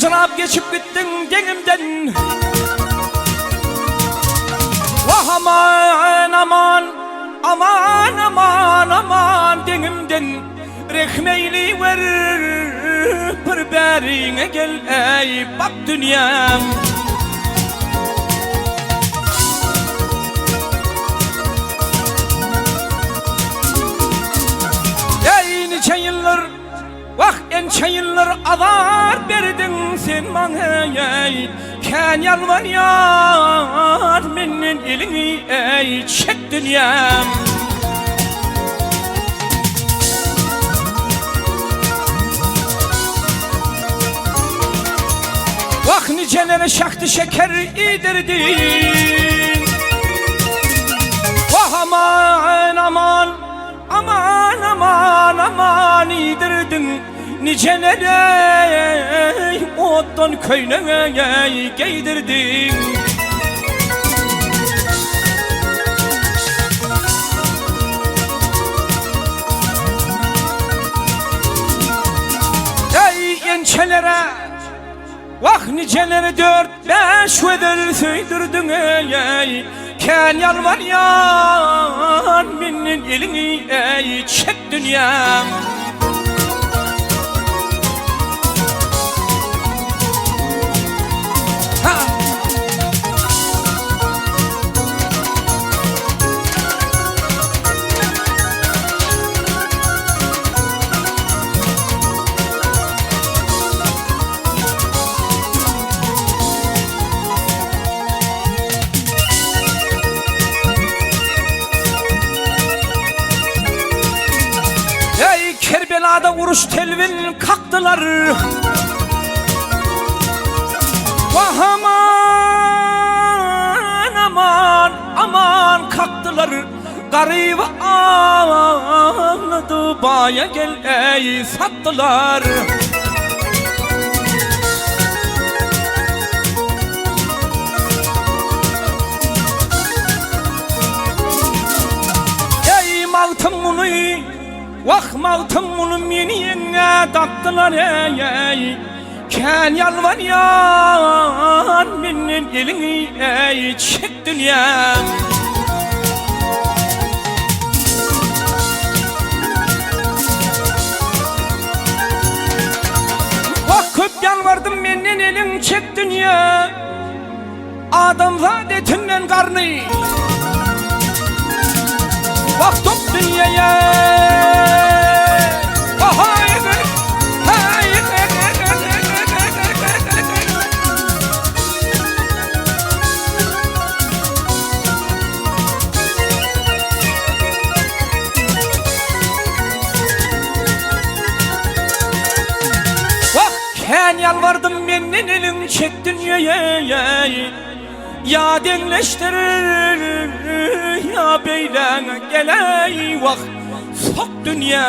Sınap geçip gittin denimden. Vah aman aman, aman aman aman denimden. Rekmeyli ver bir berine gel ey bak dünyam. Ey nice yıllar, vah ençe yıllar azar verdin sen bana ey. Ken yalvar yar menin elini ey çek dünyam. Vah nicelere şaktı şeker yedirdin. Vah aman aman, aman aman aman yedirdin. Nicelere ottan köyüne giydirdin. Ey ençelere, vah niceleri 4-5 ödül süydürdün ey. Ken yalvar yar menin elini ey çek dünyam. Kerbela'da vuruş telvin kalktılar. Vah aman aman aman kalktılar. Garip anladı baya gel ey sattılar. Ey maltım bunu, vah maltım bunu meniyene tattılar ey. Ken yalvar yar menin elini ey çek dünyam. Vah köp yalvardım menin elin çek dünya. Adam zadetinden karnı. Vah top dünyaya. Ken yalvardım menin elin çek dünyaya. Ya denleştirir ya beylen geley vah sok dünya.